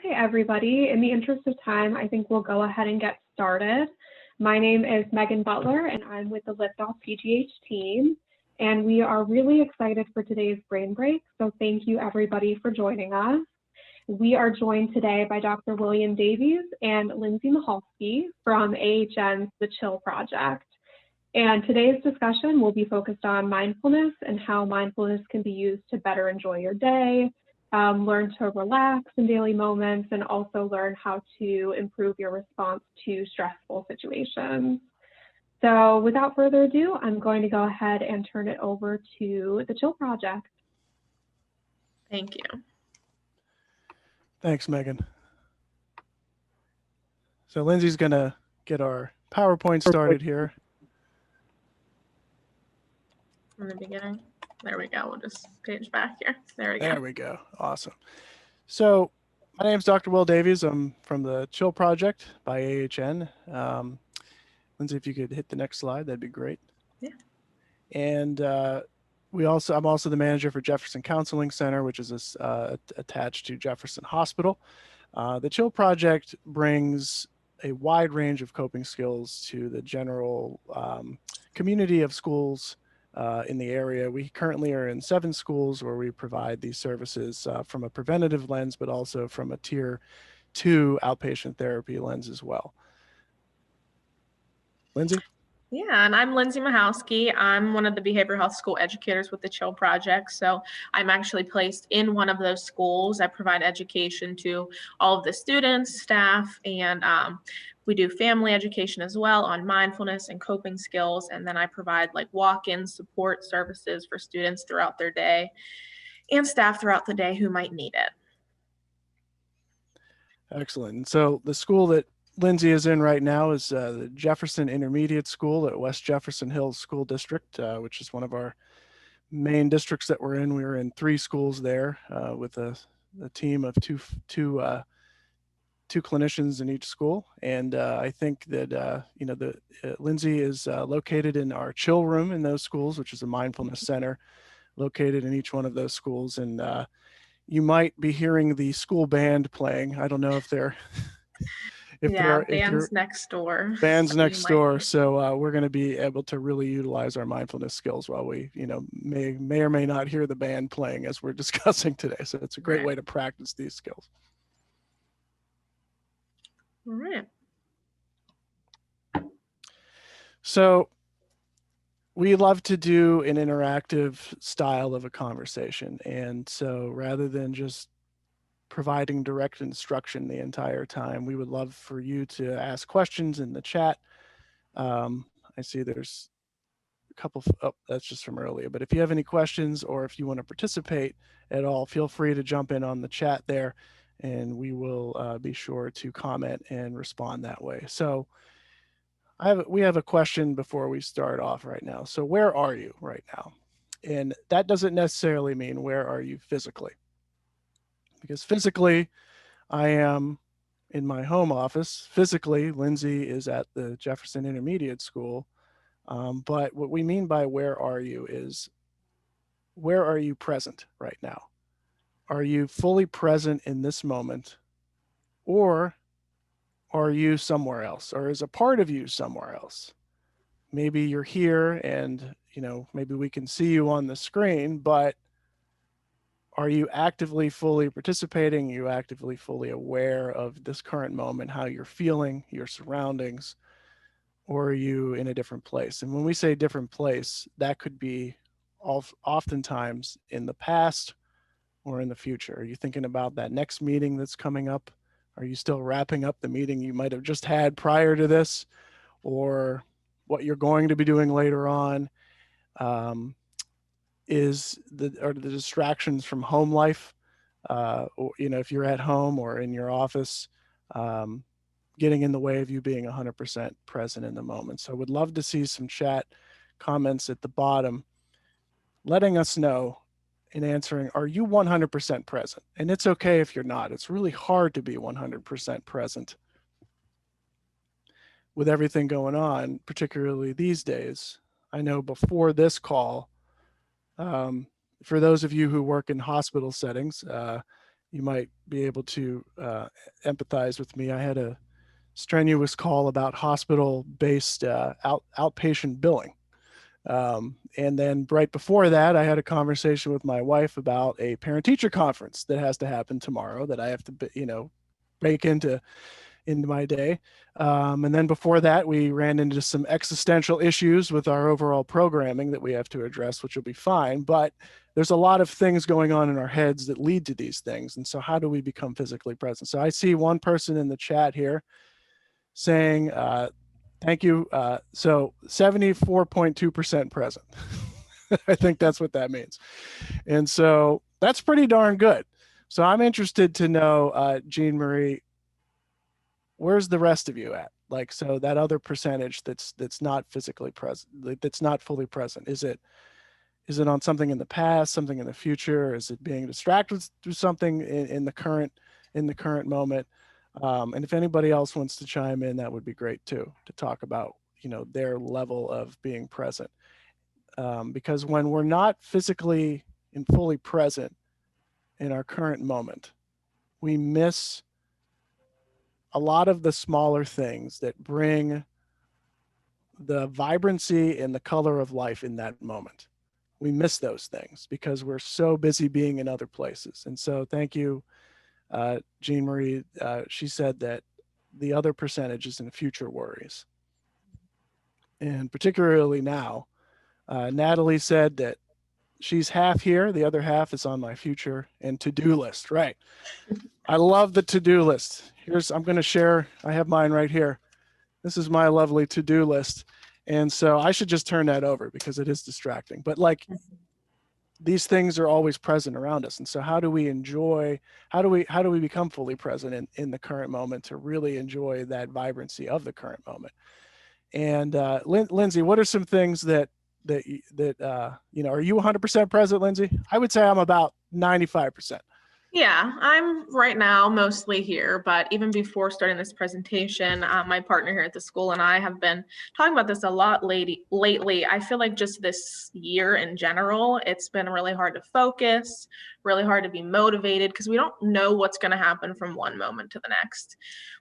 Okay, everybody, in the interest of time, I think we'll go ahead and get started. My name is Megan Butler, and I'm with the Liftoff PGH team, and we are really excited for today's brain break, so thank you everybody for joining us. We are joined today by Dr. William Davies and Lindsay Michalski from AHN's The Chill Project. And today's discussion will be focused on mindfulness and how mindfulness can be used to better enjoy your day, learn to relax in daily moments, and also learn how to improve your response to stressful situations. So without further ado, I'm going to go ahead and turn it over to the Chill Project. Thank you. Thanks, Megan. So Lindsay's going to get our PowerPoint started here. From the beginning. There we go. We'll just page back here. There we go. There we go. Awesome. So my name is Dr. Will Davies. I'm from the Chill Project by AHN. Lindsay, if you could hit the next slide, that'd be great. Yeah. And I'm also the manager for Jefferson Counseling Center, which is attached to Jefferson Hospital. The Chill Project brings a wide range of coping skills to the general community of schools in the area. We currently are in 7 schools where we provide these services from a preventative lens, but also from a tier 2 outpatient therapy lens as well. Lindsay? Yeah, and I'm Lindsay Michalski. I'm one of the behavioral health school educators with the Chill Project. So I'm actually placed in one of those schools. I provide education to all of the students, staff, and we do family education as well on mindfulness and coping skills. And then I provide like walk-in support services for students throughout their day and staff throughout the day who might need it. Excellent. So the school that Lindsay is in right now is the Jefferson Intermediate School at West Jefferson Hills School District, which is one of our main districts that we're in. We were in 3 schools there with a team of two clinicians in each school. And I think that, Lindsay is located in our chill room in those schools, which is a mindfulness center located in each one of those schools. And you might be hearing the school band playing. I don't know if they're... band's next door. Band's next door. So we're going to be able to really utilize our mindfulness skills while we, may or may not hear the band playing as we're discussing today. So it's a great way to practice these skills. All right. So we love to do an interactive style of a conversation. And so rather than just providing direct instruction the entire time, we would love for you to ask questions in the chat. I see there's a couple, that's just from earlier, but if you have any questions or if you want to participate at all, feel free to jump in on the chat there and we will be sure to comment and respond that way. So we have a question before we start off right now. So where are you right now? And that doesn't necessarily mean where are you physically. Because physically, I am in my home office. Physically, Lindsay is at the Jefferson Intermediate School. But what we mean by where are you is, where are you present right now? Are you fully present in this moment? Or are you somewhere else? Or is a part of you somewhere else? Maybe you're here and, maybe we can see you on the screen, but are you actively, fully participating? Are you actively, fully aware of this current moment, how you're feeling, your surroundings, or are you in a different place? And when we say different place, that could be oftentimes in the past or in the future. Are you thinking about that next meeting that's coming up? Are you still wrapping up the meeting you might have just had prior to this, or what you're going to be doing later on? Are the distractions from home life, or if you're at home or in your office, getting in the way of you being 100% present in the moment. So I would love to see some chat comments at the bottom, letting us know and answering, are you 100% present? And it's okay if you're not. It's really hard to be 100% present with everything going on, particularly these days. I know before this call, for those of you who work in hospital settings, you might be able to empathize with me. I had a strenuous call about hospital-based outpatient billing. And then right before that, I had a conversation with my wife about a parent-teacher conference that has to happen tomorrow that I have to, bake into my day. And then before that, we ran into some existential issues with our overall programming that we have to address, which will be fine. But there's a lot of things going on in our heads that lead to these things. And so how do we become physically present? So I see one person in the chat here saying, thank you. So 74.2% present. I think that's what that means. And so that's pretty darn good. So I'm interested to know, Jean Marie, where's the rest of you at? Like, so that other percentage that's not physically present, that's not fully present. Is it on something in the past, something in the future? Is it being distracted through something in the current moment? And if anybody else wants to chime in, that would be great too, to talk about, their level of being present. Because when we're not physically and fully present in our current moment, we miss a lot of the smaller things that bring the vibrancy and the color of life in that moment. We miss those things because we're so busy being in other places. And so thank you, Jean Marie. She said that the other percentage is in future worries. And particularly now, Natalie said that she's half here, the other half is on my future and to-do list, right? I love the to-do list. I'm going to share, I have mine right here. This is my lovely to-do list. And so I should just turn that over because it is distracting. But like, these things are always present around us. And so how do we become fully present in the current moment to really enjoy that vibrancy of the current moment? And Lindsay, what are some things that are you 100% present, Lindsay? I would say I'm about 95%. Yeah, I'm right now mostly here, but even before starting this presentation, my partner here at the school and I have been talking about this a lot lately. I feel like just this year in general, it's been really hard to focus, really hard to be motivated because we don't know what's going to happen from one moment to the next.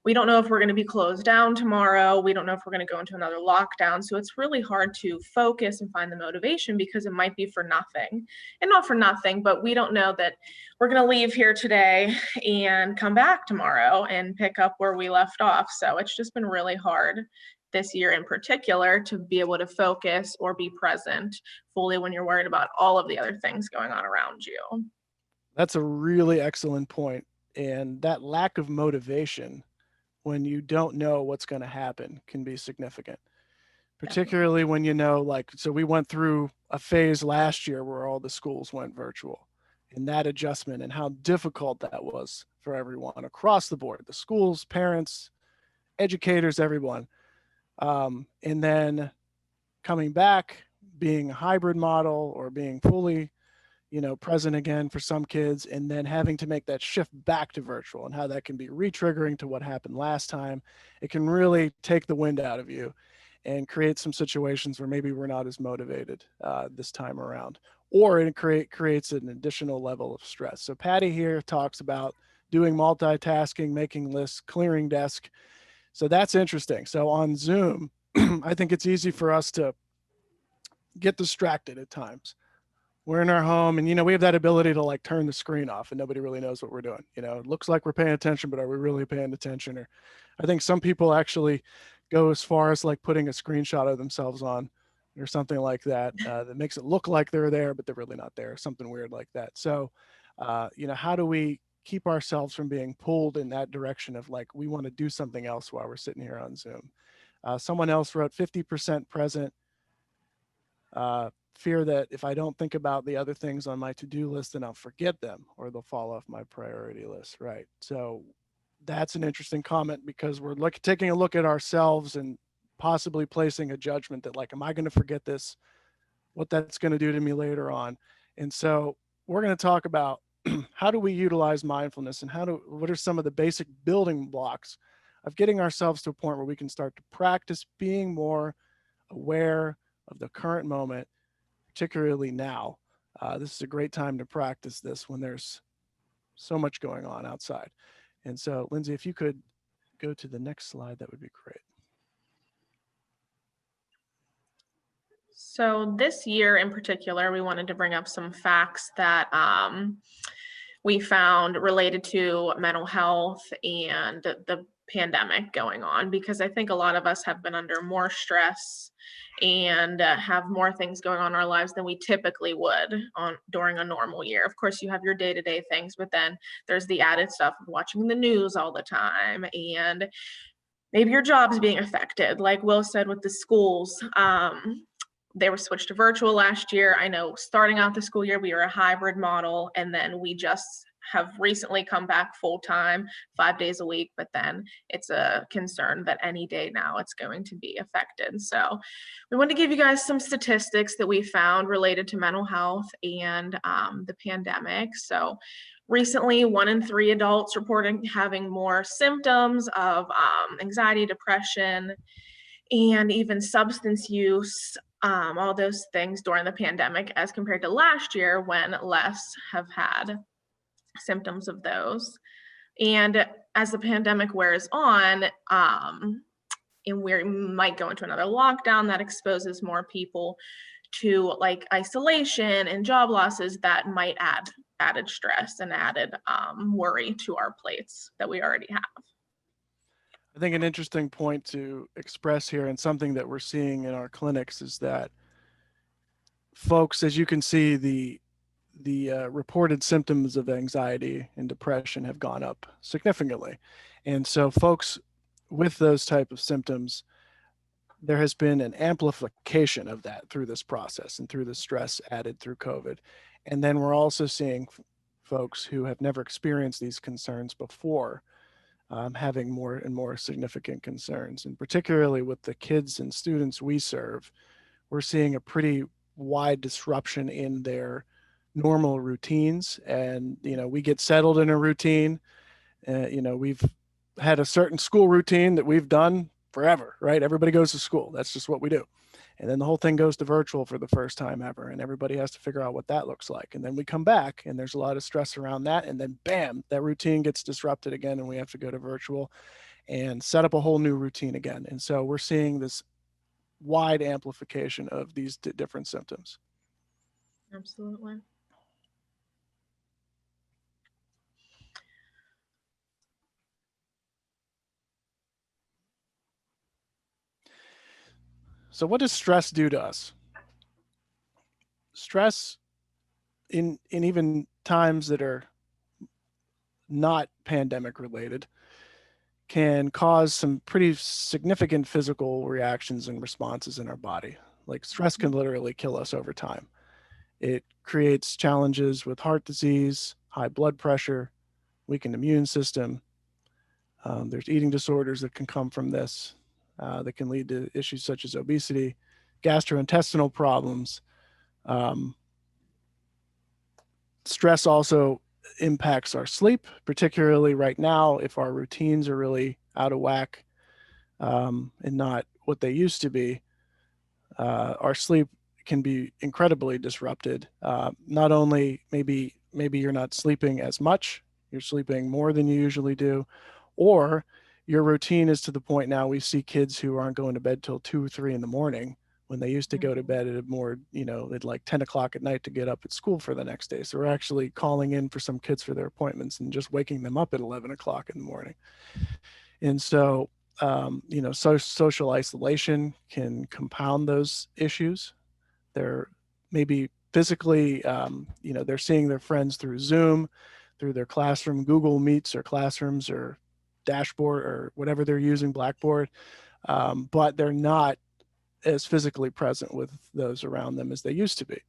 We don't know if we're going to be closed down tomorrow. We don't know if we're going to go into another lockdown. So it's really hard to focus and find the motivation because it might be for nothing. And not for nothing, but we don't know that we're going to leave here today and come back tomorrow and pick up where we left off. So it's just been really hard this year in particular to be able to focus or be present fully when you're worried about all of the other things going on around you. That's a really excellent point. And that lack of motivation when you don't know what's going to happen can be significant, particularly when so we went through a phase last year where all the schools went virtual. And that adjustment and how difficult that was for everyone across the board, the schools, parents, educators, everyone. And then coming back, being a hybrid model or being fully, present again for some kids, and then having to make that shift back to virtual and how that can be re-triggering to what happened last time. It can really take the wind out of you and create some situations where maybe we're not as motivated this time around. Or it creates an additional level of stress. So Patty here talks about doing multitasking, making lists, clearing desk. So that's interesting. So on Zoom, I think it's easy for us to get distracted at times. We're in our home and, we have that ability to like turn the screen off and nobody really knows what we're doing. It looks like we're paying attention, but are we really paying attention? Or I think some people actually go as far as like putting a screenshot of themselves on or something like that, that makes it look like they're there, but they're really not there, something weird like that. So, how do we keep ourselves from being pulled in that direction of like, we want to do something else while we're sitting here on Zoom? Someone else wrote 50% present, fear that if I don't think about the other things on my to-do list, then I'll forget them or they'll fall off my priority list, right? So that's an interesting comment because we're taking a look at ourselves and possibly placing a judgment that like, am I going to forget this? What that's going to do to me later on. And so we're going to talk about how do we utilize mindfulness and what are some of the basic building blocks of getting ourselves to a point where we can start to practice being more aware of the current moment, particularly now. This is a great time to practice this when there's so much going on outside. And so, Lindsay, if you could go to the next slide, that would be great. So this year in particular, we wanted to bring up some facts that we found related to mental health and the pandemic going on, because I think a lot of us have been under more stress and have more things going on in our lives than we typically would during a normal year. Of course, you have your day-to-day things, but then there's the added stuff of watching the news all the time, and maybe your job's being affected. Like Will said with the schools, they were switched to virtual last year. I know starting out the school year, we were a hybrid model, and then we just have recently come back full time, 5 days a week, but then it's a concern that any day now it's going to be affected. So we want to give you guys some statistics that we found related to mental health and the pandemic. So recently, 1 in 3 adults reporting having more symptoms of anxiety, depression, and even substance use, all those things during the pandemic as compared to last year when less have had symptoms of those. And as the pandemic wears on, and we might go into another lockdown that exposes more people to like isolation and job losses, that might add added stress and added worry to our plates that we already have. I think an interesting point to express here, and something that we're seeing in our clinics, is that folks, as you can see, the reported symptoms of anxiety and depression have gone up significantly. And so folks with those type of symptoms, there has been an amplification of that through this process and through the stress added through COVID. And then we're also seeing folks who have never experienced these concerns before having more and more significant concerns. And particularly with the kids and students we serve, we're seeing a pretty wide disruption in their normal routines. And, we get settled in a routine. We've had a certain school routine that we've done forever, right? Everybody goes to school. That's just what we do. And then the whole thing goes to virtual for the first time ever. And everybody has to figure out what that looks like. And then we come back and there's a lot of stress around that. And then bam, that routine gets disrupted again. And we have to go to virtual and set up a whole new routine again. And so we're seeing this wide amplification of these different symptoms. Absolutely. So what does stress do to us? Stress in even times that are not pandemic related can cause some pretty significant physical reactions and responses in our body. Like stress can literally kill us over time. It creates challenges with heart disease, high blood pressure, weakened immune system. There's eating disorders that can come from this. That can lead to issues such as obesity, gastrointestinal problems. Stress also impacts our sleep, particularly right now if our routines are really out of whack and not what they used to be. Our sleep can be incredibly disrupted. Not only maybe you're not sleeping as much, you're sleeping more than you usually do, or your routine is to the point now we see kids who aren't going to bed till 2 or 3 in the morning when they used to go to bed at more, at like 10 o'clock at night to get up at school for the next day. So we're actually calling in for some kids for their appointments and just waking them up at 11 o'clock in the morning. And so, social isolation can compound those issues. They're maybe physically, they're seeing their friends through Zoom, through their classroom, Google Meets or Classrooms or Dashboard or whatever they're using, Blackboard, but they're not as physically present with those around them as they used to be.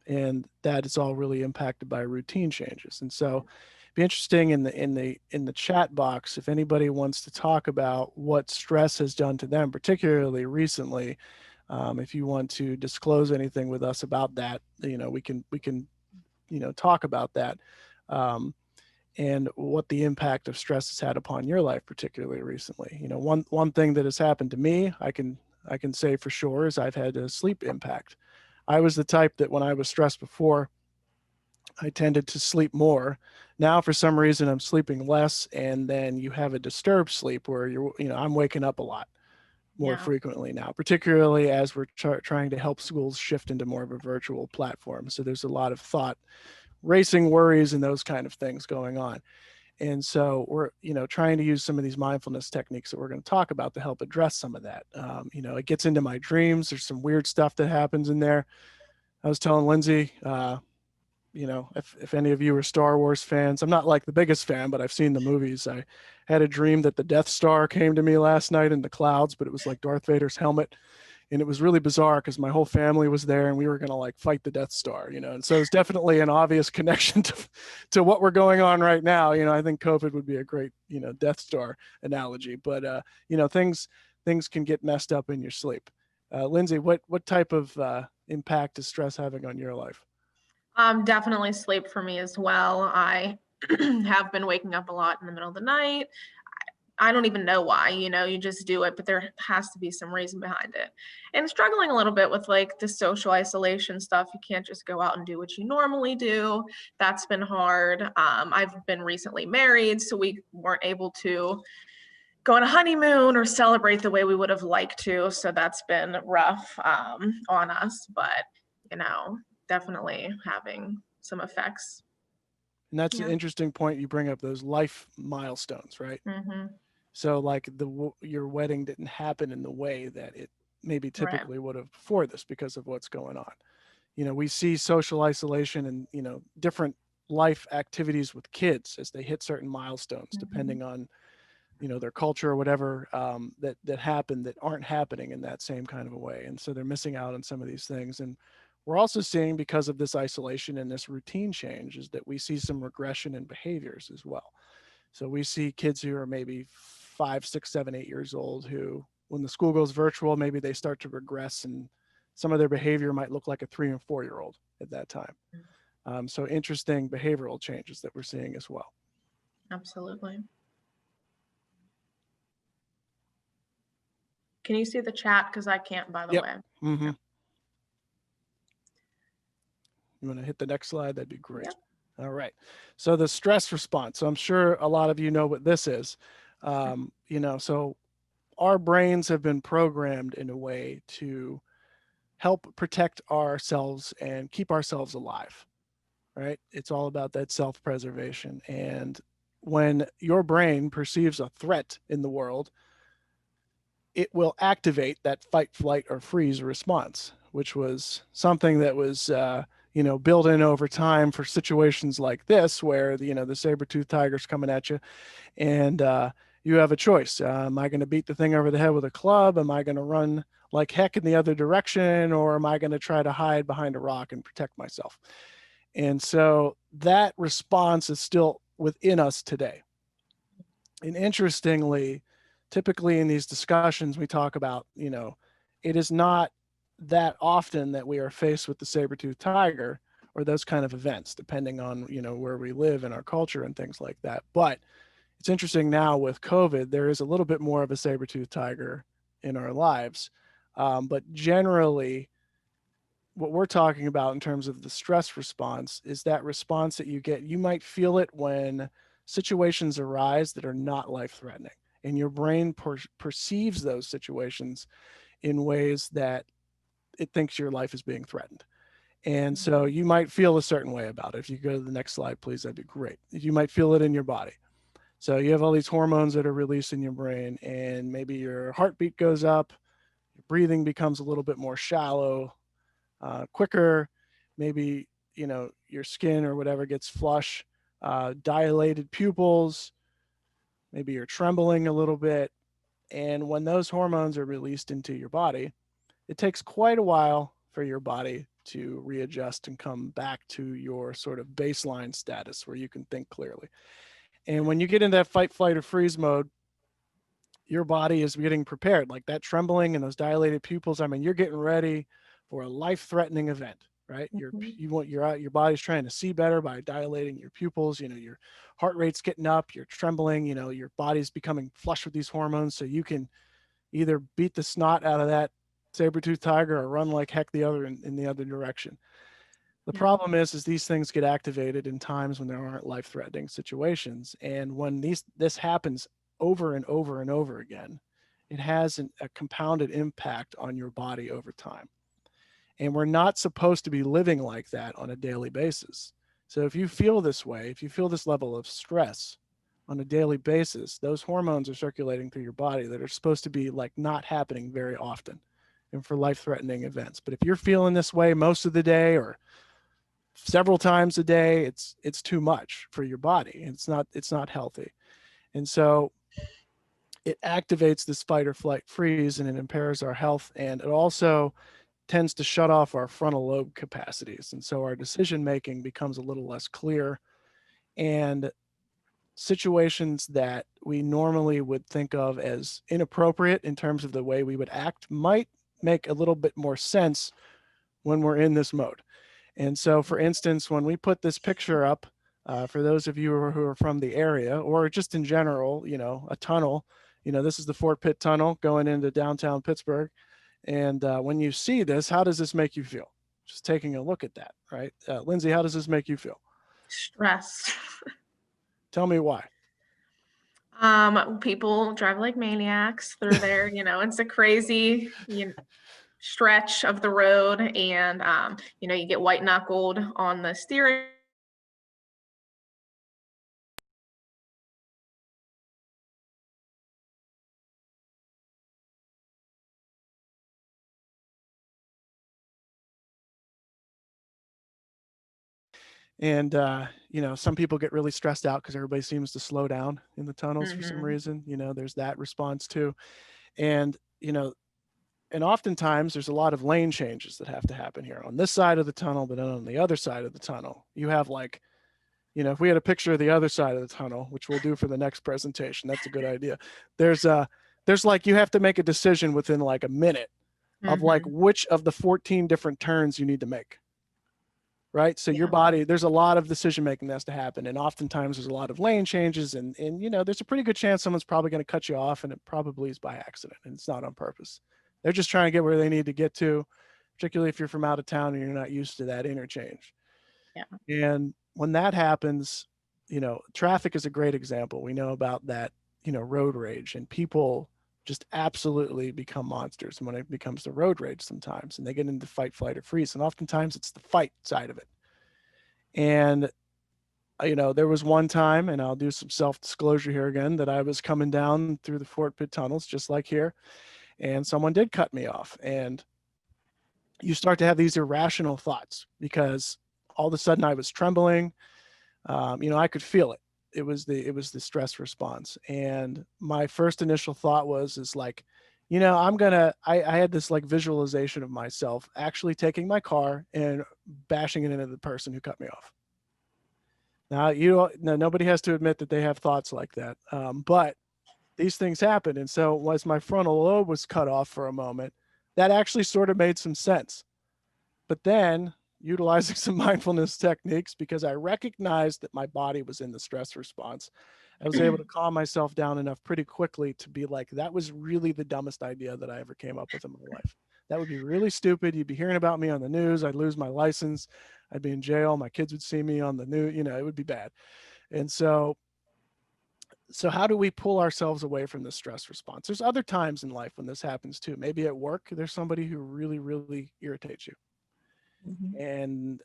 And that is all really impacted by routine changes. And so it'd be interesting in the chat box, if anybody wants to talk about what stress has done to them, particularly recently, if you want to disclose anything with us about that, we can talk about that. And what the impact of stress has had upon your life, particularly recently. One thing that has happened to me, I can say for sure, is I've had a sleep impact. I was the type that when I was stressed before, I tended to sleep more. Now, for some reason, I'm sleeping less, and then you have a disturbed sleep where I'm waking up a lot more Yeah. frequently now, particularly as we're trying to help schools shift into more of a virtual platform. So there's a lot of thought, racing worries, and those kind of things going on. And so we're, trying to use some of these mindfulness techniques that we're going to talk about to help address some of that. It gets into my dreams. There's some weird stuff that happens in there. I was telling Lindsay, if any of you are Star Wars fans, I'm not like the biggest fan, but I've seen the movies. I had a dream that the Death Star came to me last night in the clouds, but it was like Darth Vader's helmet. And it was really bizarre because my whole family was there and we were going to like fight the Death Star, And so it's definitely an obvious connection to what we're going on right now. I think COVID would be a great, Death Star analogy, but, things can get messed up in your sleep. Lindsay, what type of impact is stress having on your life? Definitely sleep for me as well. I have been waking up a lot in the middle of the night. I don't even know why, you just do it, but there has to be some reason behind it. And struggling a little bit with like the social isolation stuff. You can't just go out and do what you normally do. That's been hard. I've been recently married, so we weren't able to go on a honeymoon or celebrate the way we would have liked to. So that's been rough on us, but definitely having some effects. And that's an interesting point. You bring up those life milestones, right? Mm-hmm. So like your wedding didn't happen in the way that it maybe typically would have before this because of what's going on. We see social isolation and, different life activities with kids as they hit certain milestones, depending on, their culture or whatever that happen that aren't happening in that same kind of a way. And so they're missing out on some of these things. And we're also seeing, because of this isolation and this routine change, is that we see some regression in behaviors as well. So we see kids who are maybe 5, 6, 7, 8 years old who, when the school goes virtual, maybe they start to regress and some of their behavior might look like a 3 and 4-year-old at that time. So interesting behavioral changes that we're seeing as well. Absolutely. Can you see the chat? Because I can't, by the way. Mm-hmm. You want to hit the next slide? That'd be great. Yep. All right. So the stress response. So I'm sure a lot of you know what this is. So our brains have been programmed in a way to help protect ourselves and keep ourselves alive, right? It's all about that self-preservation. And when your brain perceives a threat in the world, it will activate that fight, flight, or freeze response, which was something that was built in over time for situations like this, where the saber-toothed tiger's coming at you, and you have a choice. Am I going to beat the thing over the head with a club? Am I going to run like heck in the other direction? Or am I going to try to hide behind a rock and protect myself? And so that response is still within us today. And interestingly, typically in these discussions, we talk about, it is not that often that we are faced with the saber-toothed tiger or those kind of events, depending on, where we live in our culture and things like that. But it's interesting now with COVID, there is a little bit more of a saber-toothed tiger in our lives. But generally, what we're talking about in terms of the stress response is that response that you get. You might feel it when situations arise that are not life-threatening, and your brain perceives those situations in ways that it thinks your life is being threatened. And so you might feel a certain way about it. If you go to the next slide, please, that'd be great. You might feel it in your body. So you have all these hormones that are released in your brain, and maybe your heartbeat goes up, your breathing becomes a little bit more shallow, quicker, maybe, your skin or whatever gets flush, dilated pupils, maybe you're trembling a little bit. And when those hormones are released into your body, it takes quite a while for your body to readjust and come back to your sort of baseline status where you can think clearly. And when you get into that fight, flight, or freeze mode, your body is getting prepared, like that trembling and those dilated pupils. I mean, you're getting ready for a life-threatening event, right? Your body's trying to see better by dilating your pupils. Your heart rate's getting up, you're trembling. Your body's becoming flush with these hormones, so you can either beat the snot out of that saber-toothed tiger or run like heck in the other direction. The Yeah. problem is these things get activated in times when there aren't life-threatening situations. And when this happens over and over and over again, it has a compounded impact on your body over time. And we're not supposed to be living like that on a daily basis. So if you feel this way, if you feel this level of stress on a daily basis, those hormones are circulating through your body that are supposed to be like not happening very often and for life-threatening events. But if you're feeling this way most of the day or several times a day, it's too much for your body. It's not healthy. And so it activates this fight or flight freeze, and it impairs our health, and it also tends to shut off our frontal lobe capacities. And so our decision making becomes a little less clear, and situations that we normally would think of as inappropriate in terms of the way we would act might make a little bit more sense when we're in this mode. And so, for instance, when we put this picture up, for those of you who are from the area or just in general, a tunnel, this is the Fort Pitt Tunnel going into downtown Pittsburgh. And when you see this, how does this make you feel? Just taking a look at that, right? Lindsay, how does this make you feel? Stressed. Tell me why. People drive like maniacs through there. It's a crazy, stretch of the road, and you get white knuckled on the steering. And, some people get really stressed out because everybody seems to slow down in the tunnels for some reason. There's that response too. And, and oftentimes there's a lot of lane changes that have to happen here on this side of the tunnel, but then on the other side of the tunnel, you have like, if we had a picture of the other side of the tunnel, which we'll do for the next presentation, that's a good idea. There's like, you have to make a decision within like a minute of like which of the 14 different turns you need to make. Right. So your body, there's a lot of decision making that has to happen. And oftentimes there's a lot of lane changes, and there's a pretty good chance someone's probably going to cut you off, and it probably is by accident and it's not on purpose. They're just trying to get where they need to get to, particularly if you're from out of town and you're not used to that interchange. Yeah. And when that happens, traffic is a great example. We know about that, road rage, and people just absolutely become monsters when it becomes the road rage sometimes, and they get into fight, flight, or freeze. And oftentimes it's the fight side of it. And, there was one time, and I'll do some self-disclosure here again, that I was coming down through the Fort Pitt tunnels, just like here, and someone did cut me off. And you start to have these irrational thoughts because all of a sudden I was trembling. I could feel it. It was the stress response. And my first initial thought is like, I had this like visualization of myself actually taking my car and bashing it into the person who cut me off. Now, nobody has to admit that they have thoughts like that. But these things happen. And so as my frontal lobe was cut off for a moment, that actually sort of made some sense. But then, utilizing some mindfulness techniques, because I recognized that my body was in the stress response, I was able to calm myself down enough pretty quickly to be like, that was really the dumbest idea that I ever came up with in my life. That would be really stupid. You'd be hearing about me on the news. I'd lose my license. I'd be in jail. My kids would see me on the news. It would be bad. And so how do we pull ourselves away from the stress response? There's other times in life when this happens too. Maybe at work, there's somebody who really, really irritates you. And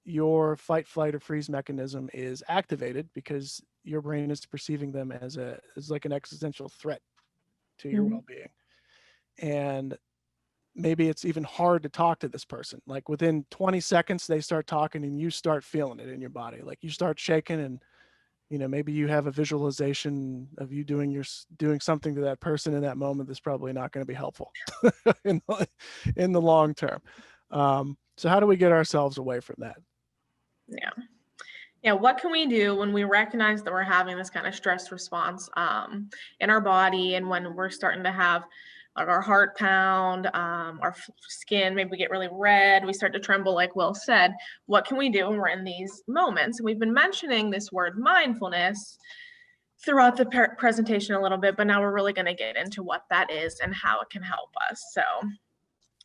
your fight, flight, or freeze mechanism is activated because your brain is perceiving them as like an existential threat to your well-being. And maybe it's even hard to talk to this person. Like within 20 seconds, they start talking and you start feeling it in your body. Like you start shaking, and maybe you have a visualization of you doing something to that person in that moment that's probably not going to be helpful in the long term. So how do we get ourselves away from that? Yeah. What can we do when we recognize that we're having this kind of stress response in our body, and when we're starting to have like our heart pound, our skin maybe get really red, we start to tremble, like Will said? What can we do when we're in these moments? And we've been mentioning this word mindfulness throughout the presentation a little bit, but now we're really going to get into what that is and how it can help us. So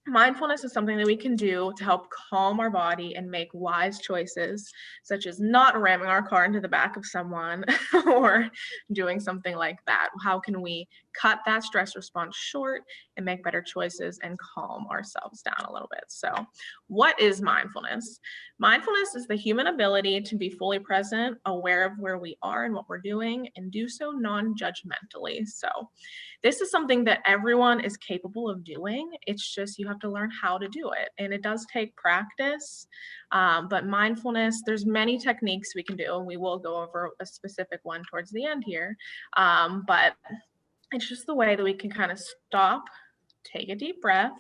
Mindfulness is something that we can do to help calm our body and make wise choices, such as not ramming our car into the back of someone or doing something like that. How can we cut that stress response short and make better choices and calm ourselves down a little bit? So, what is mindfulness? Mindfulness is the human ability to be fully present, aware of where we are and what we're doing, and do so non-judgmentally. So, this is something that everyone is capable of doing. It's just you have to learn how to do it. And it does take practice. But mindfulness, there's many techniques we can do. And we will go over a specific one towards the end here. But it's just the way that we can kind of stop, take a deep breath,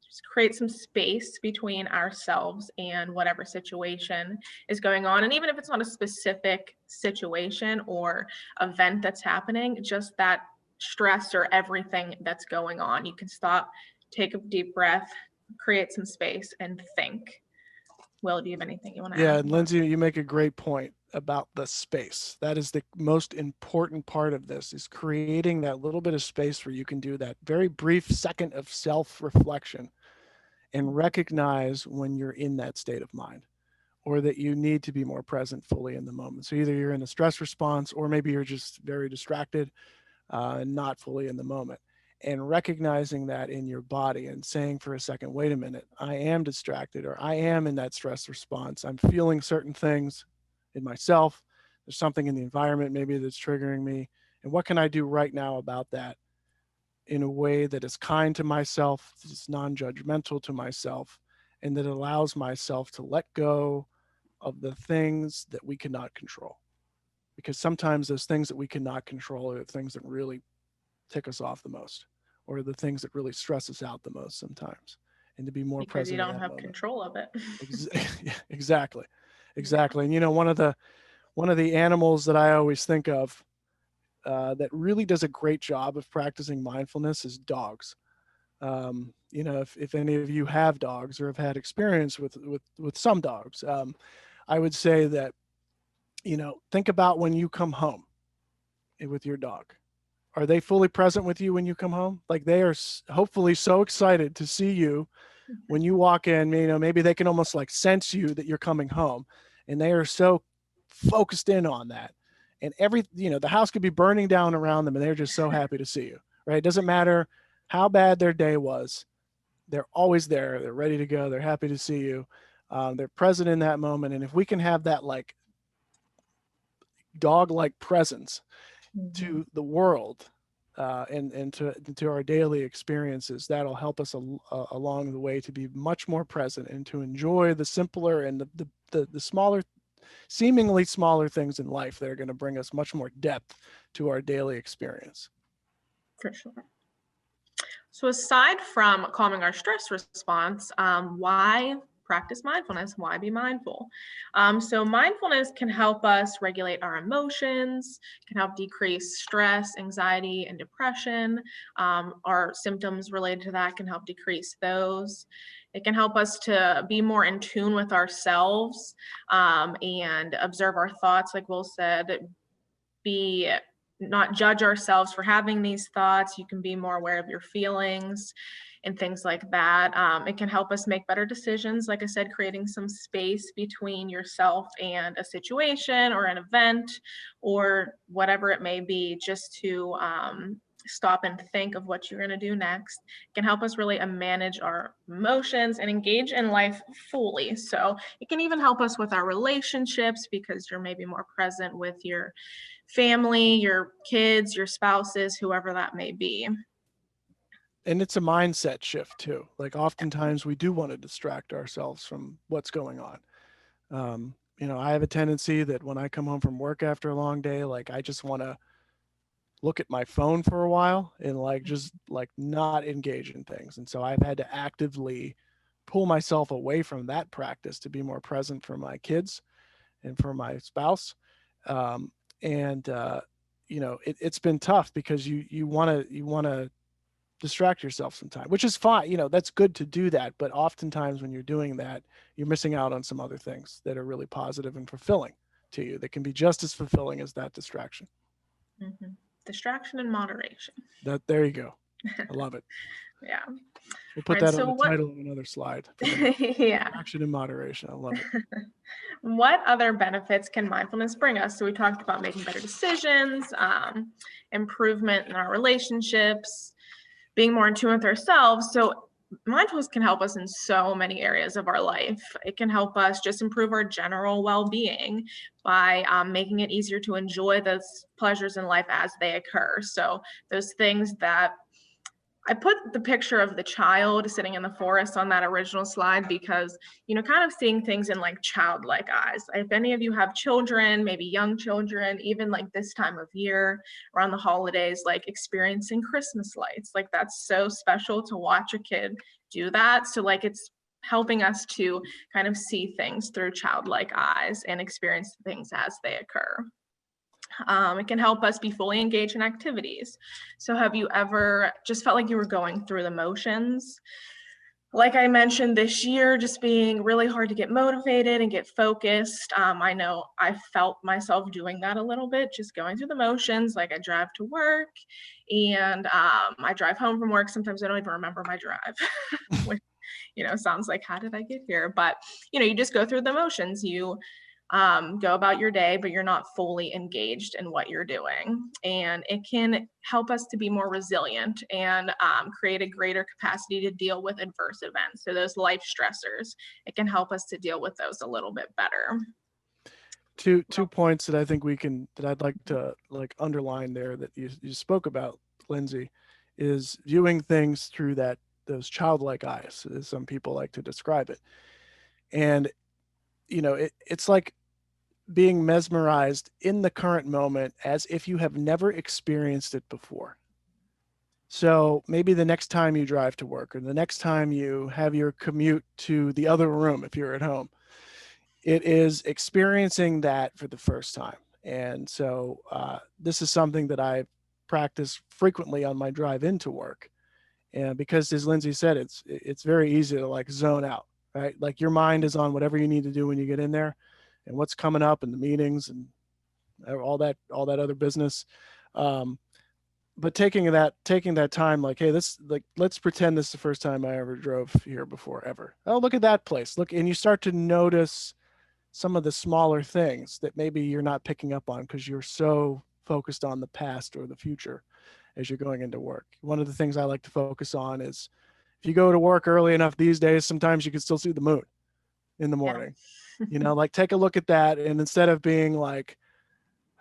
just create some space between ourselves and whatever situation is going on. And even if it's not a specific situation or event that's happening, just that stress or everything that's going on, you can stop, take a deep breath, create some space, and think. Will, do you have anything you want to add? Yeah, and Lindsay, you make a great point about the space. That is the most important part of this, is creating that little bit of space where you can do that very brief second of self-reflection and recognize when you're in that state of mind, or that you need to be more present fully in the moment. So either you're in a stress response, or maybe you're just very distracted and not fully in the moment. And recognizing that in your body and saying for a second, wait a minute, I am distracted, or I am in that stress response. I'm feeling certain things in myself. There's something in the environment maybe that's triggering me. And what can I do right now about that in a way that is kind to myself, is non-judgmental to myself, and that allows myself to let go of the things that we cannot control? Because sometimes those things that we cannot control are the things that really tick us off the most, or the things that really stress us out the most sometimes. And to be more because present. You don't in that have moment. Control of it. Exactly. And you know, one of the animals that I always think of that really does a great job of practicing mindfulness is dogs. You know, if any of you have dogs or have had experience with some dogs, I would say that, you know, think about when you come home with your dog. Are they fully present with you when you come home? Like, they are hopefully so excited to see you when you walk in. You know, maybe they can almost like sense you that you're coming home, and they are so focused in on that. And you know, the house could be burning down around them, and they're just so happy to see you, right? It doesn't matter how bad their day was. They're always there. They're ready to go. They're happy to see you. They're present in that moment. And if we can have that like dog-like presence to the world and to our daily experiences, that'll help us along the way to be much more present and to enjoy the simpler and the smaller, seemingly smaller things in life that are going to bring us much more depth to our daily experience. For sure. So aside from calming our stress response, why practice mindfulness? Why be mindful? So mindfulness can help us regulate our emotions, can help decrease stress, anxiety, and depression. Our symptoms related to that can help decrease those. It can help us to be more in tune with ourselves and observe our thoughts, like Will said, not judge ourselves for having these thoughts. You can be more aware of your feelings and things like that. It can help us make better decisions. Like I said, creating some space between yourself and a situation or an event or whatever it may be, just to stop and think of what you're going to do next. It can help us really manage our emotions and engage in life fully. So it can even help us with our relationships, because you're maybe more present with your family, your kids, your spouses, whoever that may be. And it's a mindset shift too. Like, oftentimes we do want to distract ourselves from what's going on. You know, I have a tendency that when I come home from work after a long day, like, I just want to look at my phone for a while and like just like not engage in things. And so I've had to actively pull myself away from that practice to be more present for my kids and for my spouse. You know, it's been tough because you want to distract yourself sometime, which is fine. You know, that's good to do that. But oftentimes when you're doing that, you're missing out on some other things that are really positive and fulfilling to you, that can be just as fulfilling as that distraction. Distraction in moderation. There you go. I love it. Yeah. We'll put Right. that So on the what? title of another slide. Yeah. Action and moderation. I love it. What other benefits can mindfulness bring us? So we talked about making better decisions, improvement in our relationships, being more in tune with ourselves. So mindfulness can help us in so many areas of our life. It can help us just improve our general well-being by making it easier to enjoy those pleasures in life as they occur. So those things that I put the picture of the child sitting in the forest on that original slide because, kind of seeing things in like childlike eyes. If any of you have children, maybe young children, even like this time of year around the holidays, like experiencing Christmas lights, like that's so special to watch a kid do that. So like it's helping us to kind of see things through childlike eyes and experience things as they occur. It can help us be fully engaged in activities. So have you ever just felt like you were going through the motions? Like I mentioned this year, just being really hard to get motivated and get focused. I know I felt myself doing that a little bit, just going through the motions. Like I drive to work and I drive home from work. Sometimes I don't even remember my drive, which, sounds like, how did I get here? But, you just go through the motions. You go about your day, but you're not fully engaged in what you're doing. And it can help us to be more resilient and create a greater capacity to deal with adverse events. So those life stressors, it can help us to deal with those a little bit better. Two points that I think that I'd like to underline there that you spoke about, Lindsay, is viewing things through those childlike eyes, as some people like to describe it. And it's like being mesmerized in the current moment as if you have never experienced it before. So maybe the next time you drive to work or the next time you have your commute to the other room, if you're at home, it is experiencing that for the first time. And so this is something that I practice frequently on my drive into work. And because, as Lindsay said, it's very easy to zone out, right? Like your mind is on whatever you need to do when you get in there and what's coming up in the meetings and all that other business. But taking that time, hey, let's pretend this is the first time I ever drove here before ever. Oh, look at that place. Look, and you start to notice some of the smaller things that maybe you're not picking up on because you're so focused on the past or the future as you're going into work. One of the things I like to focus on is if you go to work early enough these days, sometimes you can still see the moon in the morning. Yeah. Take a look at that. And instead of being like,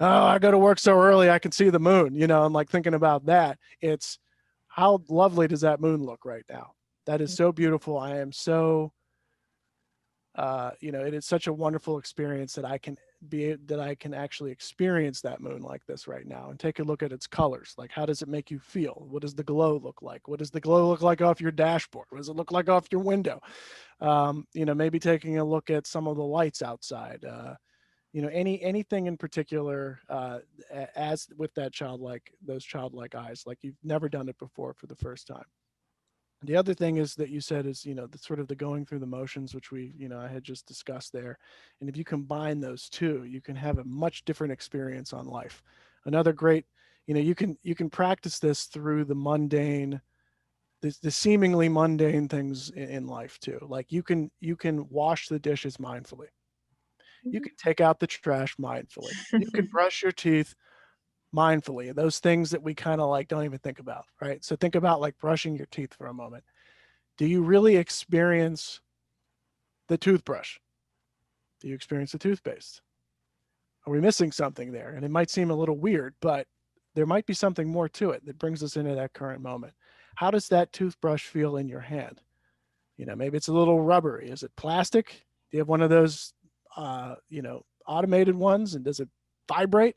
oh, I go to work so early, I can see the moon, and thinking about that, it's how lovely does that moon look right now? That is so beautiful. I am so, it is such a wonderful experience that I can actually experience that moon like this right now and take a look at its colors. Like, how does it make you feel? What does the glow look like? What does the glow look like off your dashboard? What does it look like off your window? Maybe taking a look at some of the lights outside, anything in particular, as with those childlike eyes, like you've never done it before for the first time. The other thing is that you said is, the sort of the going through the motions, which I had just discussed there. And if you combine those two, you can have a much different experience on life. Another great, you can practice this through the mundane, the seemingly mundane things in life too. Like you can wash the dishes mindfully. You can take out the trash mindfully. You can brush your teeth mindfully. Those things that we kind of don't even think about, right? So think about brushing your teeth for a moment. Do you really experience the toothbrush? Do you experience the toothpaste? Are we missing something there? And it might seem a little weird, but there might be something more to it that brings us into that current moment. How does that toothbrush feel in your hand? Maybe it's a little rubbery. Is it plastic? Do you have one of those, automated ones? And does it vibrate?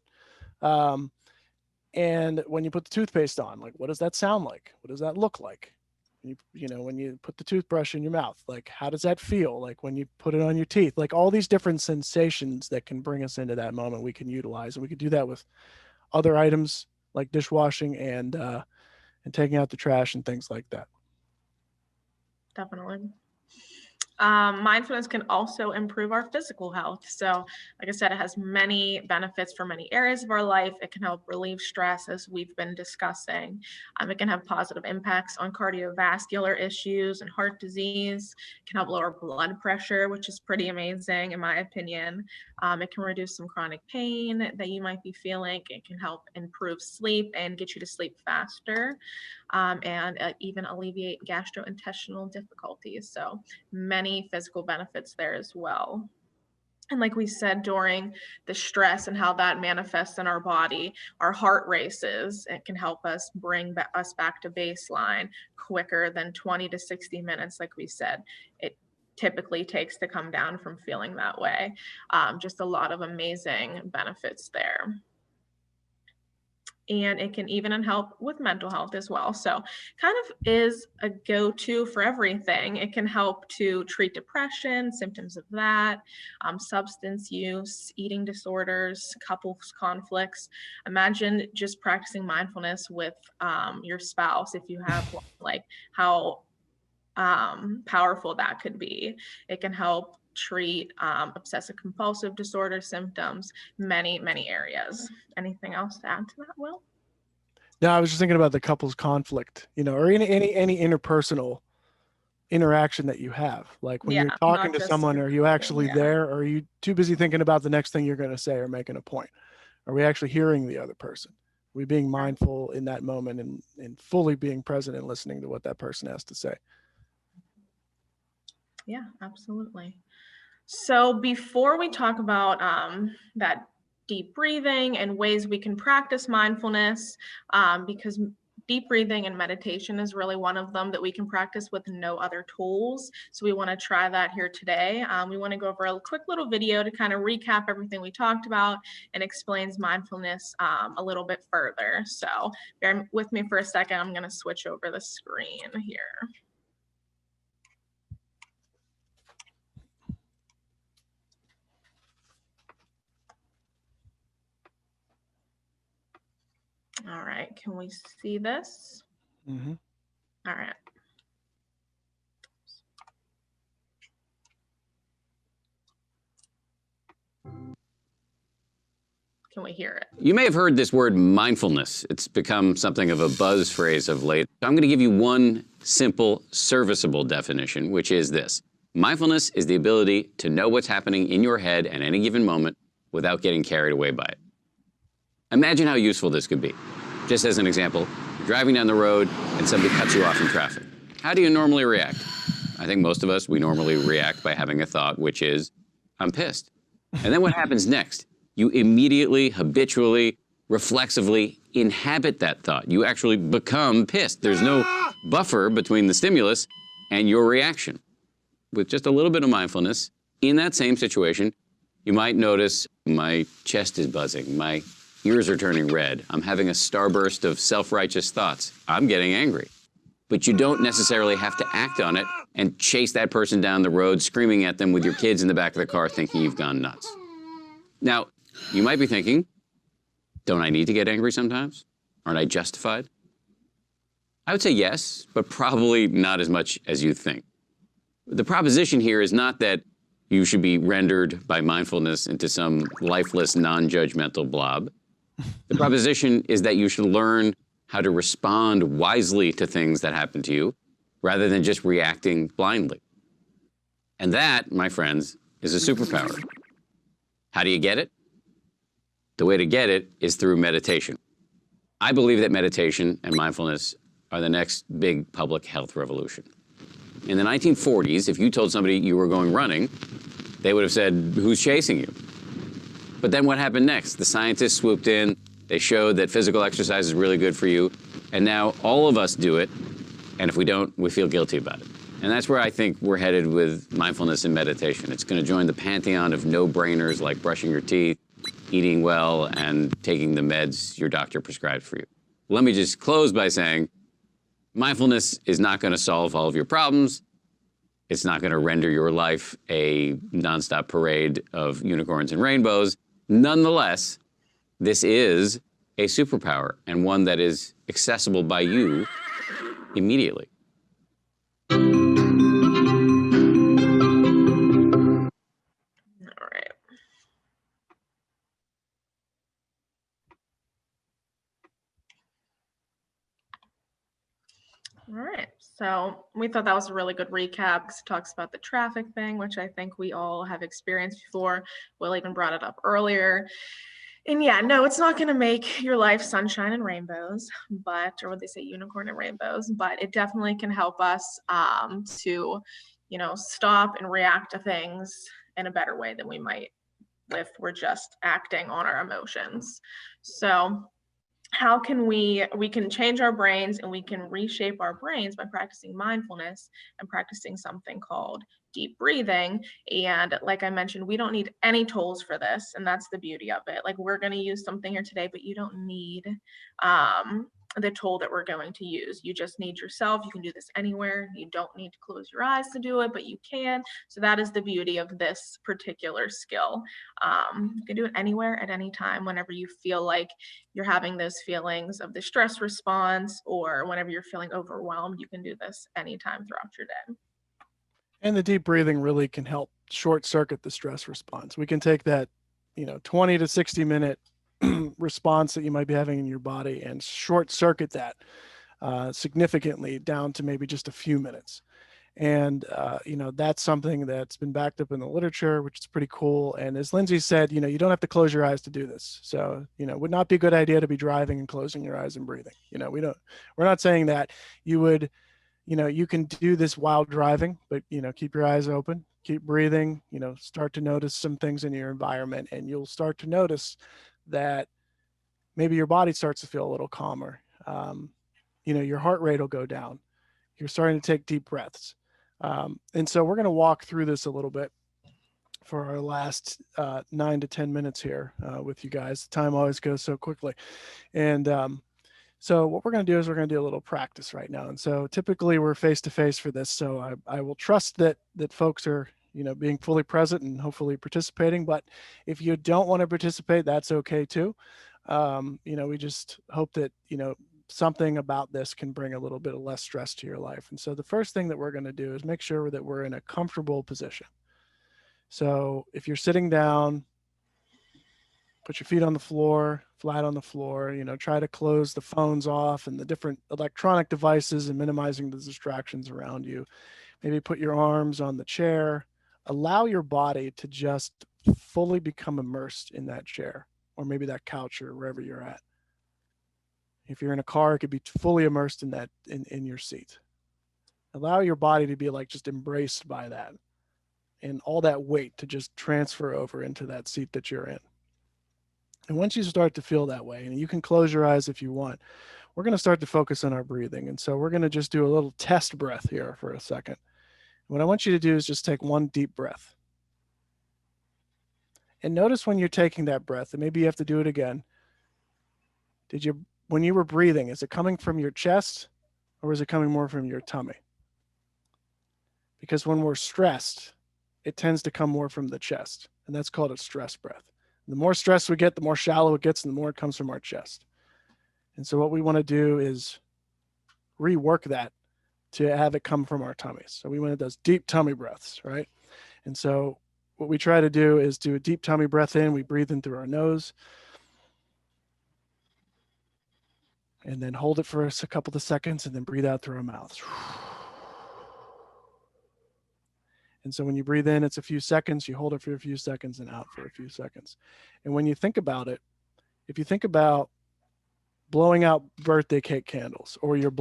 And when you put the toothpaste on, what does that sound like? What does that look like? When you put the toothbrush in your mouth, how does that feel? When you put it on your teeth, all these different sensations that can bring us into that moment we can utilize. And we could do that with other items like dishwashing and taking out the trash and things like that. Definitely. Mindfulness can also improve our physical health. So, like I said, it has many benefits for many areas of our life. It can help relieve stress, as we've been discussing. It can have positive impacts on cardiovascular issues and heart disease. It can help lower blood pressure, which is pretty amazing, in my opinion. It can reduce some chronic pain that you might be feeling. It can help improve sleep and get you to sleep faster, and even alleviate gastrointestinal difficulties. So, many physical benefits there as well. And like we said, during the stress and how that manifests in our body, our heart races. It can help us bring us back to baseline quicker than 20 to 60 minutes, like we said. It typically takes to come down from feeling that way. Just a lot of amazing benefits there. And it can even help with mental health as well. So kind of is a go-to for everything. It can help to treat depression, symptoms of that, substance use, eating disorders, couples conflicts. Imagine just practicing mindfulness with your spouse, if you have one, like how powerful that could be. It can help treat obsessive compulsive disorder symptoms, many areas. Anything else to add to that, Will? No, I was just thinking about the couple's conflict, or any interpersonal interaction that you have. Like when you're talking to someone, are you actually there, or are you too busy thinking about the next thing you're going to say or making a point? Are we actually hearing the other person? Are we being mindful in that moment and fully being present and listening to what that person has to say? Yeah, absolutely. So before we talk about that deep breathing and ways we can practice mindfulness, because deep breathing and meditation is really one of them that we can practice with no other tools. So we want to try that here today. We want to go over a quick little video to kind of recap everything we talked about and explains mindfulness a little bit further. So bear with me for a second. I'm going to switch over the screen here. All right, can we see this? Mm-hmm. All right. Can we hear it? You may have heard this word mindfulness. It's become something of a buzz phrase of late. I'm going to give you one simple, serviceable definition, which is this. Mindfulness is the ability to know what's happening in your head at any given moment without getting carried away by it. Imagine how useful this could be. Just as an example, driving down the road and somebody cuts you off in traffic. How do you normally react? I think most of us, we normally react by having a thought, which is, I'm pissed. And then what happens next? You immediately, habitually, reflexively inhabit that thought. You actually become pissed. There's no buffer between the stimulus and your reaction. With just a little bit of mindfulness, in that same situation, you might notice my chest is buzzing, my ears are turning red, I'm having a starburst of self-righteous thoughts, I'm getting angry. But you don't necessarily have to act on it and chase that person down the road, screaming at them with your kids in the back of the car thinking you've gone nuts. Now, you might be thinking, don't I need to get angry sometimes? Aren't I justified? I would say yes, but probably not as much as you think. The proposition here is not that you should be rendered by mindfulness into some lifeless, non-judgmental blob. The proposition is that you should learn how to respond wisely to things that happen to you, rather than just reacting blindly. And that, my friends, is a superpower. How do you get it? The way to get it is through meditation. I believe that meditation and mindfulness are the next big public health revolution. In the 1940s, if you told somebody you were going running, they would have said, who's chasing you? But then what happened next? The scientists swooped in, they showed that physical exercise is really good for you, and now all of us do it, and if we don't, we feel guilty about it. And that's where I think we're headed with mindfulness and meditation. It's going to join the pantheon of no-brainers like brushing your teeth, eating well, and taking the meds your doctor prescribed for you. Let me just close by saying, mindfulness is not going to solve all of your problems. It's not going to render your life a nonstop parade of unicorns and rainbows. Nonetheless, this is a superpower, and one that is accessible by you immediately. All right. So we thought that was a really good recap because it talks about the traffic thing, which I think we all have experienced before. Will even brought it up earlier. And yeah, no, it's not going to make your life sunshine and rainbows, or what they say, unicorn and rainbows, but it definitely can help us to, stop and react to things in a better way than we might if we're just acting on our emotions. So how can we can change our brains, and we can reshape our brains by practicing mindfulness and practicing something called deep breathing. And like I mentioned, we don't need any tools for this, and that's the beauty of it. Like, we're going to use something here today, but you don't need the tool that we're going to use. You just need yourself. You can do this anywhere. You don't need to close your eyes to do it, but you can. So that is the beauty of this particular skill. You can do it anywhere at any time, whenever you feel like you're having those feelings of the stress response, or whenever you're feeling overwhelmed. You can do this anytime throughout your day. And the deep breathing really can help short circuit the stress response. We can take that, 20 to 60 minute response that you might be having in your body and short circuit that significantly down to maybe just a few minutes. And, that's something that's been backed up in the literature, which is pretty cool. And as Lindsay said, you don't have to close your eyes to do this. So, it would not be a good idea to be driving and closing your eyes and breathing. We're not saying that. You would, you can do this while driving, but, keep your eyes open, keep breathing, start to notice some things in your environment, and you'll start to notice that maybe your body starts to feel a little calmer. Your heart rate will go down. You're starting to take deep breaths. And so we're going to walk through this a little bit for our last 9 to 10 minutes here with you guys. The time always goes so quickly. And so what we're going to do is we're going to do a little practice right now. And so typically we're face to face for this. So I will trust that folks are, being fully present and hopefully participating. But if you don't want to participate, that's okay too. We just hope that, something about this can bring a little bit of less stress to your life. And so the first thing that we're going to do is make sure that we're in a comfortable position. So if you're sitting down, put your feet on the floor, flat on the floor, try to close the phones off and the different electronic devices and minimizing the distractions around you. Maybe put your arms on the chair. Allow your body to just fully become immersed in that chair, or maybe that couch, or wherever you're at. If you're in a car, it could be fully immersed in that, in your seat. Allow your body to be like just embraced by that, and all that weight to just transfer over into that seat that you're in. And once you start to feel that way, and you can close your eyes if you want, we're going to start to focus on our breathing. And so we're going to just do a little test breath here for a second. What I want you to do is just take one deep breath. And notice when you're taking that breath, and maybe you have to do it again. When you were breathing, is it coming from your chest, or is it coming more from your tummy? Because when we're stressed, it tends to come more from the chest, and that's called a stress breath. The more stress we get, the more shallow it gets, and the more it comes from our chest. And so what we want to do is rework that to have it come from our tummies. So we want those deep tummy breaths, right? And so what we try to do is do a deep tummy breath in. We breathe in through our nose, and then hold it for a couple of seconds, and then breathe out through our mouths. And so when you breathe in, it's a few seconds, you hold it for a few seconds, and out for a few seconds. And when you think about it, if you think about blowing out birthday cake candles, or you're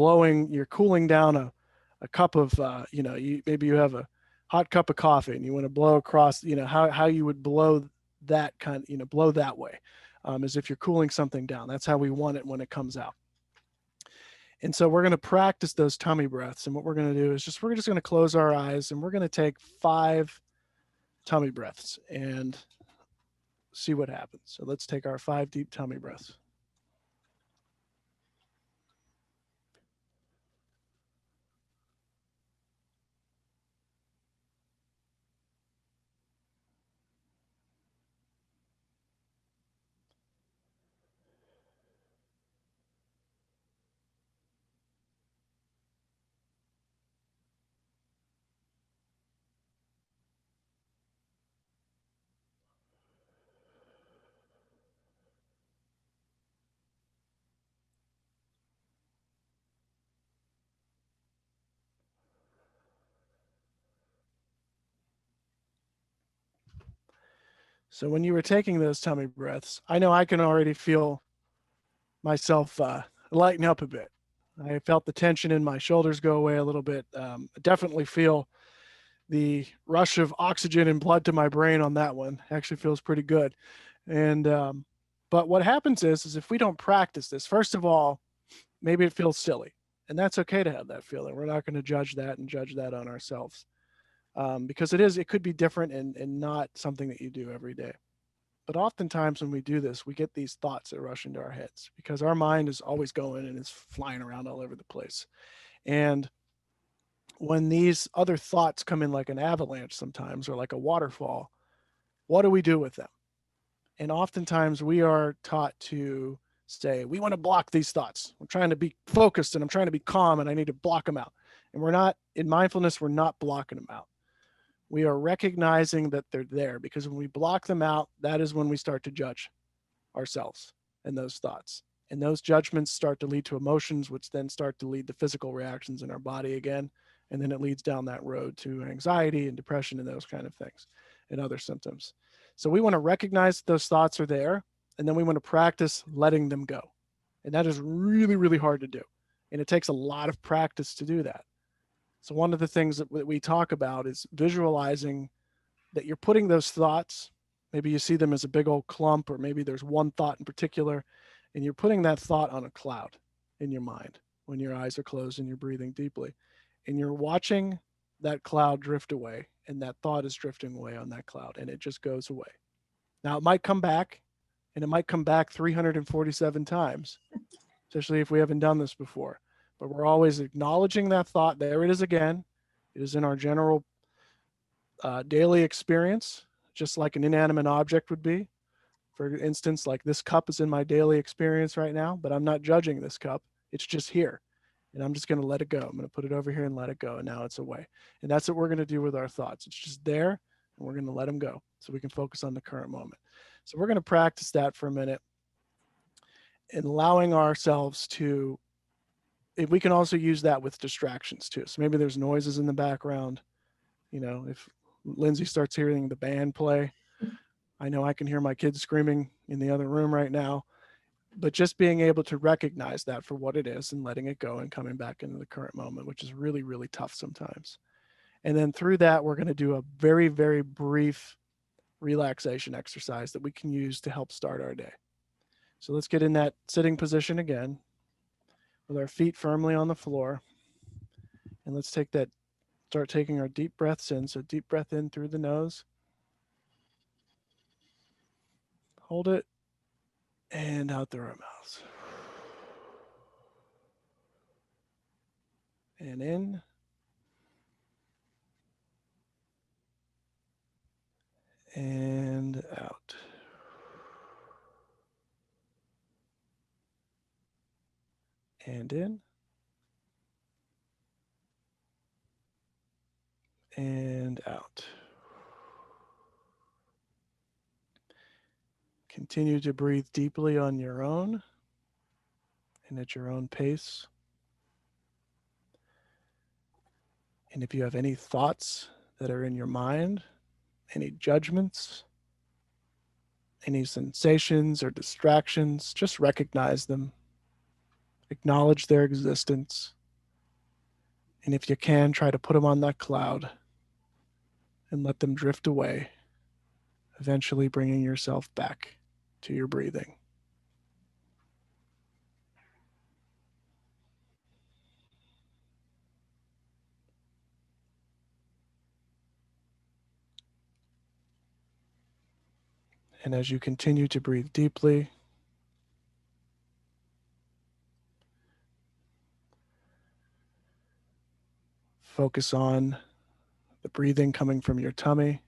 cooling down a cup of, maybe you have a hot cup of coffee and you want to blow across, how you would blow that blow that way, as if you're cooling something down. That's how we want it when it comes out. And so we're going to practice those tummy breaths. And what we're going to do is we're just going to close our eyes, and we're going to take 5 tummy breaths and see what happens. So let's take our 5 deep tummy breaths. So when you were taking those tummy breaths, I know I can already feel myself lighten up a bit. I felt the tension in my shoulders go away a little bit. I definitely feel the rush of oxygen and blood to my brain on that one. Actually feels pretty good. And but what happens is if we don't practice this, first of all, maybe it feels silly, and that's okay to have that feeling. We're not going to judge that and judge that on ourselves, because it could be different and not something that you do every day. But oftentimes when we do this, we get these thoughts that rush into our heads because our mind is always going and is flying around all over the place. And when these other thoughts come in like an avalanche sometimes, or like a waterfall, what do we do with them? And oftentimes we are taught to say, we want to block these thoughts. I'm trying to be focused and I'm trying to be calm and I need to block them out. And we're not, in mindfulness, we're not blocking them out. We are recognizing that they're there, because when we block them out, that is when we start to judge ourselves and those thoughts. And those judgments start to lead to emotions, which then start to lead to physical reactions in our body again. And then it leads down that road to anxiety and depression and those kind of things and other symptoms. So we want to recognize that those thoughts are there, and then we want to practice letting them go. And that is really, really hard to do. And it takes a lot of practice to do that. So one of the things that we talk about is visualizing that you're putting those thoughts, maybe you see them as a big old clump, or maybe there's one thought in particular, and you're putting that thought on a cloud in your mind when your eyes are closed and you're breathing deeply. And you're watching that cloud drift away, and that thought is drifting away on that cloud, and it just goes away. Now it might come back, and it might come back 347 times, especially if we haven't done this before. But we're always acknowledging that thought. There it is again. It is in our general daily experience, just like an inanimate object would be. For instance, like this cup is in my daily experience right now, but I'm not judging this cup. It's just here. And I'm just going to let it go. I'm going to put it over here and let it go. And now it's away. And that's what we're going to do with our thoughts. It's just there, and we're going to let them go so we can focus on the current moment. So we're going to practice that for a minute, and allowing ourselves to, if we can also use that with distractions too. So maybe there's noises in the background. You know, if Lindsay starts hearing the band play, I know I can hear my kids screaming in the other room right now, but just being able to recognize that for what it is and letting it go and coming back into the current moment, which is really, really tough sometimes. And then through that, we're going to do a very, very brief relaxation exercise that we can use to help start our day. So let's get in that sitting position again with our feet firmly on the floor. And let's start taking our deep breaths in. So deep breath in through the nose. Hold it, and out through our mouths. And in. And out. And in. And out. Continue to breathe deeply on your own and at your own pace. And if you have any thoughts that are in your mind, any judgments, any sensations or distractions, just recognize them, acknowledge their existence, and if you can, try to put them on that cloud and let them drift away, eventually bringing yourself back to your breathing. And as you continue to breathe deeply, focus on the breathing coming from your tummy.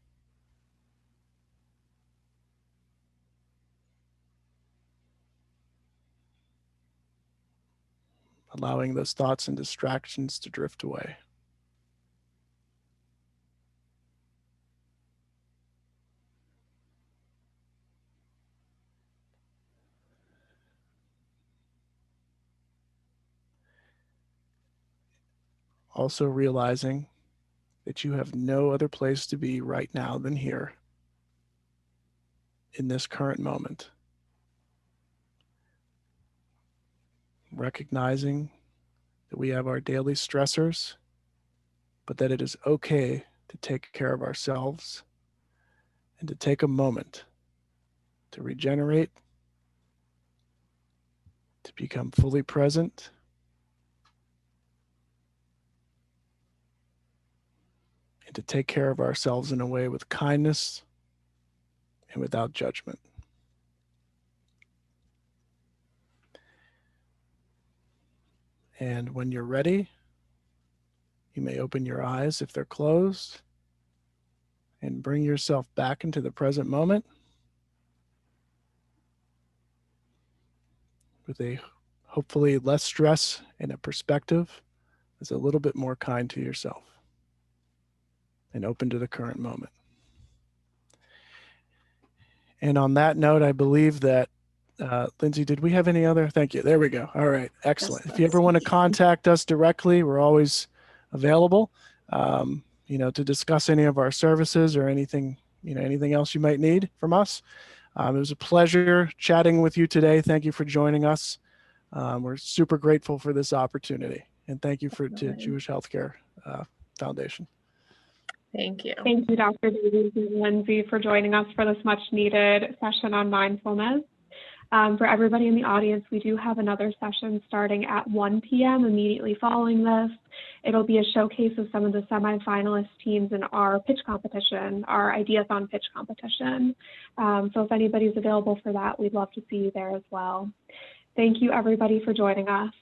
Allowing those thoughts and distractions to drift away. Also realizing that you have no other place to be right now than here. in this current moment. Recognizing that we have our daily stressors, but that it is okay to take care of ourselves and to take a moment to regenerate, to become fully present, and to take care of ourselves in a way with kindness and without judgment. And when you're ready, you may open your eyes if they're closed and bring yourself back into the present moment with a hopefully less stress and a perspective that's a little bit more kind to yourself and open to the current moment. And on that note, I believe that, Lindsay, did we have any other? Thank you. There we go. All right. Excellent. If you ever want to contact us directly, we're always available, to discuss any of our services or anything, anything else you might need from us. It was a pleasure chatting with you today. Thank you for joining us. We're super grateful for this opportunity. And thank you to Jewish Healthcare Foundation. Thank you. Thank you, Dr. Davies and Lindsay, for joining us for this much needed session on mindfulness. For everybody in the audience, we do have another session starting at 1 p.m. immediately following this. It'll be a showcase of some of the semifinalist teams in our pitch competition, our Ideathon pitch competition. So if anybody's available for that, we'd love to see you there as well. Thank you, everybody, for joining us.